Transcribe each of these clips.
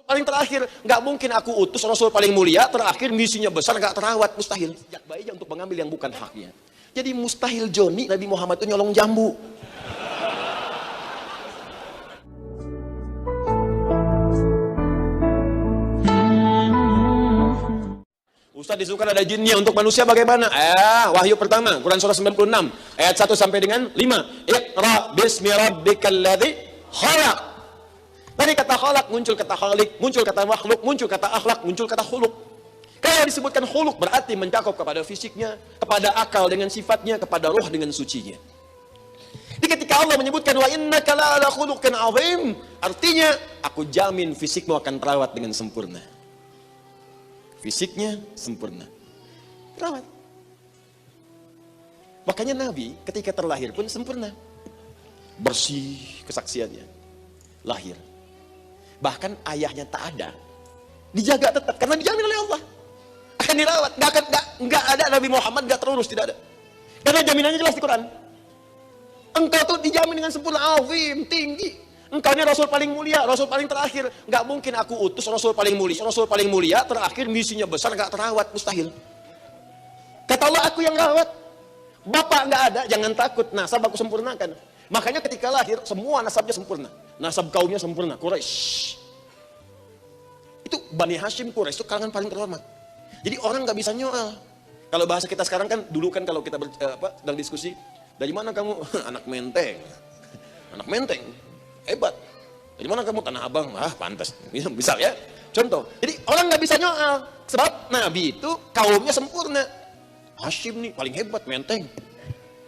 paling terakhir. Nggak mungkin aku utus Rasul paling mulia, terakhir misinya besar, nggak terawat, mustahil. Sejak bayinya untuk mengambil yang bukan haknya. Jadi mustahil Joni Nabi Muhammad itu nyolong jambu. Ustaz disuruhkan ada jinnya untuk manusia bagaimana? Wahyu pertama, Quran surah 96, ayat 1 sampai dengan 5. Iqra bismi rabbikal ladzi khalaq. Dari kata khalaq muncul kata khaliq, muncul kata makhluk, muncul kata akhlak, muncul kata khuluq. Kalau disebutkan khuluq berarti mencakup kepada fisiknya, kepada akal dengan sifatnya, kepada ruh dengan sucinya. Jadi ketika Allah menyebutkan wa innaka la'ala khuluqin 'azim, artinya aku jamin fisikmu akan terawat dengan sempurna. Fisiknya sempurna, terawat. Makanya Nabi ketika terlahir pun sempurna, bersih kesaksiannya, lahir. Bahkan ayahnya tak ada, dijaga tetap karena dijamin oleh Allah akan dirawat. Nggak ada Nabi Muhammad nggak terurus, tidak ada. Karena jaminannya jelas di Quran. Engkau tuh dijamin dengan sempurna, azim, tinggi. Engkau ini Rasul paling mulia, Rasul paling terakhir. Nggak mungkin aku utus Rasul paling mulia, terakhir misinya besar, nggak terawat, mustahil. Kata Allah, aku yang rawat. Bapak nggak ada, jangan takut, nasab aku sempurnakan. Makanya ketika lahir, semua nasabnya sempurna. Nasab kaumnya sempurna, Quraisy. Itu Bani Hashim, Quraisy, itu kalangan paling terhormat. Jadi orang nggak bisa nyoal. Kalau bahasa kita sekarang kan, dulu kan kalau kita sedang diskusi, dari mana kamu? Anak menteng. Anak menteng. Hebat. Dari mana kamu? Tanah Abang. Pantas. Bisa ya. Contoh. Jadi orang nggak bisa nyoal. Sebab Nabi itu kaumnya sempurna. Hashim nih paling hebat, menteng.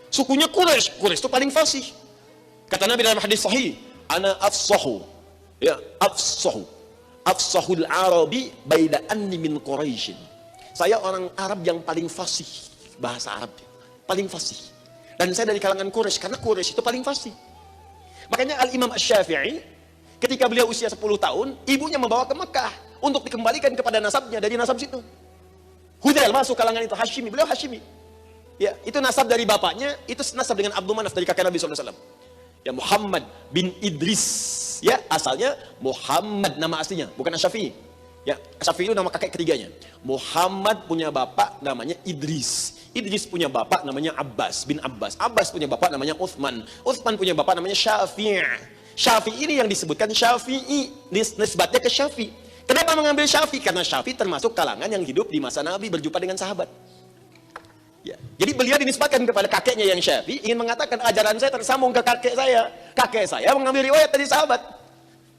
Sukunya Quraisy. Quraisy itu paling fasih. Kata Nabi dalam hadis sahih, ana afsahu. Ya, afsahu. Afsahul Arabi baida anni min Quraisyin. Saya orang Arab yang paling fasih bahasa Arab. Paling fasih. Dan saya dari kalangan Quraisy karena Quraisy itu paling fasih. Makanya Al-Imam Asy-Syafi'i ketika beliau usia 10 tahun, ibunya membawa ke Mekah untuk dikembalikan kepada nasabnya dari nasab situ. Hudail masuk kalangan itu, Hashimi, beliau Hashimi. Ya, itu nasab dari bapaknya, itu nasab dengan Abdul Manaf dari kakek Nabi SAW. Ya, Muhammad bin Idris. Ya, asalnya Muhammad nama aslinya, bukan Asy-Syafi'i. Ya, Asy-Syafi'i itu nama kakek ketiganya. Muhammad punya bapak namanya Idris. Idris punya bapak namanya Abbas bin Abbas. Abbas punya bapak namanya Uthman. Uthman punya bapak namanya Syafi'. Syafi'i ini yang disebutkan Syafi'i, nisbatnya ke Syafi'. Kenapa mengambil Syafi'? Karena Syafi' termasuk kalangan yang hidup di masa Nabi berjumpa dengan sahabat. Ya. Jadi beliau dinisbatkan kepada kakeknya yang Syafi', ingin mengatakan ajaran saya tersambung ke kakek saya. Kakek saya mengambil riwayat dari sahabat.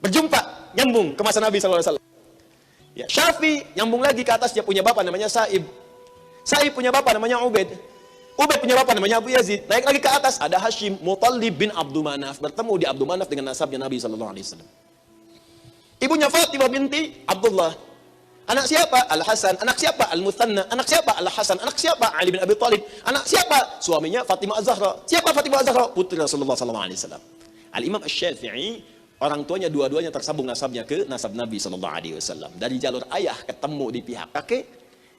Berjumpa, nyambung ke masa Nabi SAW. Ya, Syafi' nyambung lagi ke atas, dia punya bapak namanya Sa'ib. Sa'ib punya bapak namanya Ubaid. Ubaid punya bapak namanya Abu Yazid. Naik lagi ke atas ada Hashim, Muttalib bin Abdul Manaf, bertemu di Abdul Manaf dengan nasabnya Nabi SAW. Ibunya Fatimah binti Abdullah. Anak siapa? Al-Hasan. Anak siapa? Al-Muthanna. Anak siapa? Al-Hasan. Anak siapa? Ali bin Abi Thalib. Anak siapa? Suaminya Fatimah Az-Zahra. Siapa Fatimah Az-Zahra? Putri Rasulullah SAW. Al-Imam Asy-Syafi'i, orang tuanya dua-duanya tersambung nasabnya ke nasab Nabi SAW. Dari jalur ayah ketemu di pihak kakek,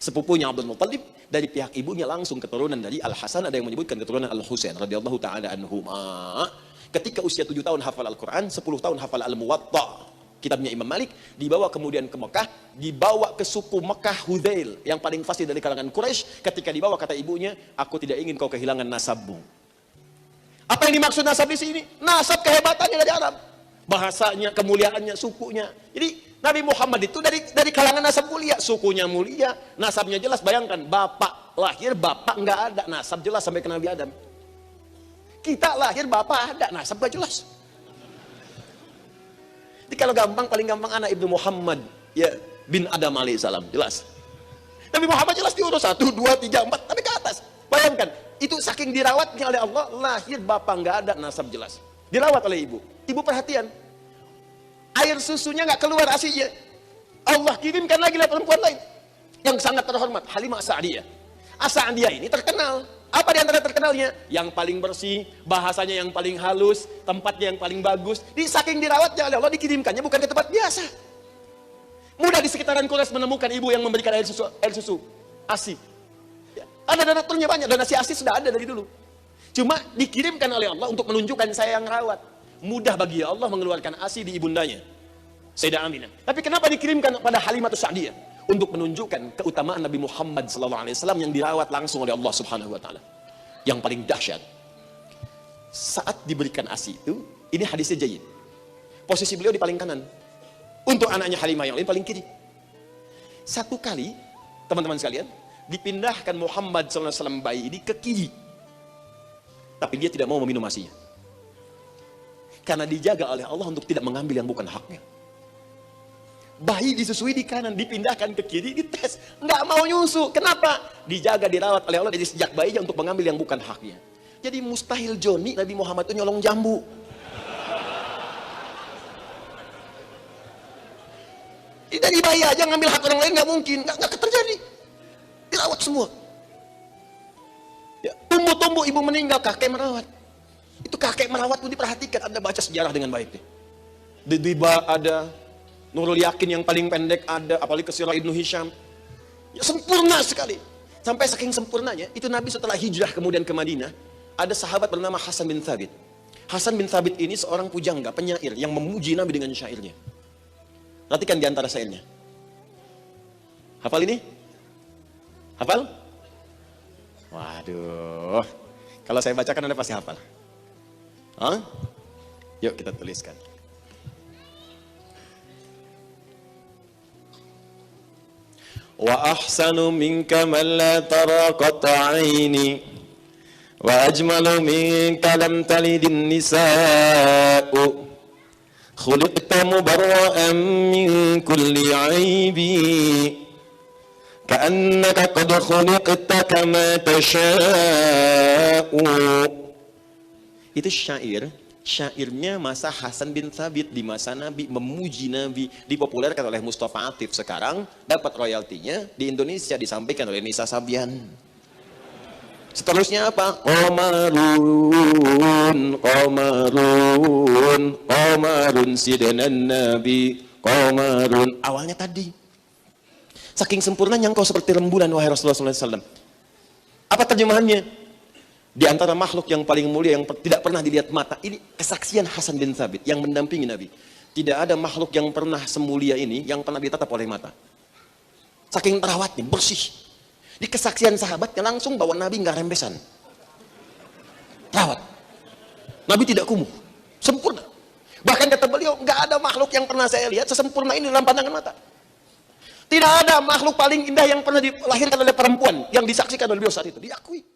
sepupunya Abdul Muttalib, dari pihak ibunya langsung keturunan dari Al-Hasan, ada yang menyebutkan keturunan Al-Husain radhiyallahu taala anhuma. Ketika usia 7 tahun hafal Al-Quran, 10 tahun hafal Al-Muwatta, kitabnya Imam Malik, dibawa kemudian ke Mekah, dibawa ke suku Mekah Hudzail, yang paling fasih dari kalangan Quraisy. Ketika dibawa kata ibunya, aku tidak ingin kau kehilangan nasabmu. Apa yang dimaksud nasab di sini? Nasab kehebatannya dari Arab. Bahasanya, kemuliaannya, sukunya. Jadi Nabi Muhammad itu dari kalangan nasab mulia, sukunya mulia, nasabnya jelas. Bayangkan, bapak lahir, bapak nggak ada, nasab jelas sampai ke Nabi Adam. Kita lahir, bapak ada, nasab nggak jelas. Jadi kalau gampang, paling gampang anak Ibnu Muhammad ya bin Adam alaihissalam, jelas. Nabi Muhammad jelas diurus 1, 2, 3, 4, tapi ke atas. Bayangkan, itu saking dirawatnya oleh Allah, lahir bapak nggak ada, nasab jelas. Dirawat oleh ibu. Ibu perhatian, air susunya nggak keluar asinya. Allah kirimkan lagi perempuan lain yang sangat terhormat, Halimah As-Sa'diyah. As-Sa'diyah ini terkenal. Apa di antara terkenalnya? Yang paling bersih, bahasanya yang paling halus, tempatnya yang paling bagus. Di saking dirawatnya oleh Allah, dikirimkannya bukan ke tempat biasa. Mudah di sekitaran Quraisy menemukan ibu yang memberikan air susu ASI. Ya, ada donaturnya banyak, donasi ASI sudah ada dari dulu. Cuma dikirimkan oleh Allah untuk menunjukkan saya yang rawat. Mudah bagi Allah mengeluarkan ASI di ibundanya. Sayyidah Aminah. Tapi kenapa dikirimkan pada Halimatus Sa'diyah? Untuk menunjukkan keutamaan Nabi Muhammad SAW yang dirawat langsung oleh Allah Subhanahu Wa Taala. Yang paling dahsyat, saat diberikan ASI itu, ini hadisnya jayyid. Posisi beliau di paling kanan. Untuk anaknya Halimah yang lain paling kiri. Satu kali, teman-teman sekalian, dipindahkan Muhammad SAW bayi ini ke kiri. Tapi dia tidak mau meminum ASInya. Karena dijaga oleh Allah untuk tidak mengambil yang bukan haknya. Bayi disusui di kanan, dipindahkan ke kiri, dites. Nggak mau nyusu. Kenapa? Dijaga, dirawat oleh Allah dari sejak bayinya untuk mengambil yang bukan haknya. Jadi mustahil Joni Nabi Muhammad itu nyolong jambu. Dari bayi aja ngambil hak orang lain nggak mungkin, nggak terjadi. Dirawat semua. Ya, tumbuh-tumbuh ibu meninggal, kakek merawat. Itu kakek merawat pun diperhatikan. Anda baca sejarah dengan baik deh. Diba ada, Nurul Yakin yang paling pendek ada, apalagi ke Sirah Ibnu Hisham. Ya, sempurna sekali. Sampai saking sempurnanya, itu Nabi setelah hijrah kemudian ke Madinah, ada sahabat bernama Hasan bin Thabit. Hasan bin Thabit ini seorang pujangga, penyair yang memuji Nabi dengan syairnya. Perhatikan di antara syairnya. Hafal ini? Hafal? Waduh. Kalau saya bacakan Anda pasti hafal. Hah? Yuk kita tuliskan. Wa ahsanu minka man la tara qata 'aini wa ajmalu minka lam talidin nisa'u khuliqta mubarra'an min kulli 'aibi ka'annaka qad khuliqta kama tasha'u. Itu syairnya masa Hasan bin Thabit di masa Nabi, memuji Nabi, dipopulerkan oleh Mustafa Atif. Sekarang dapat royaltinya di Indonesia disampaikan oleh Nisa Sabian. Seterusnya apa? Qamarun sidanan Nabi, qamarun. Awalnya tadi. Saking sempurnanya engkau seperti rembulan wahai Rasulullah SAW. Apa terjemahannya? Di antara makhluk yang paling mulia yang tidak pernah dilihat mata, ini kesaksian Hasan bin Thabit yang mendampingi Nabi. Tidak ada makhluk yang pernah semulia ini yang pernah ditatap oleh mata. Saking terawatnya, bersih. Di kesaksian sahabatnya langsung bahwa Nabi nggak rembesan. Terawat. Nabi tidak kumuh. Sempurna. Bahkan kata beliau, nggak ada makhluk yang pernah saya lihat sesempurna ini dalam pandangan mata. Tidak ada makhluk paling indah yang pernah dilahirkan oleh perempuan yang disaksikan oleh beliau saat itu. Diakui.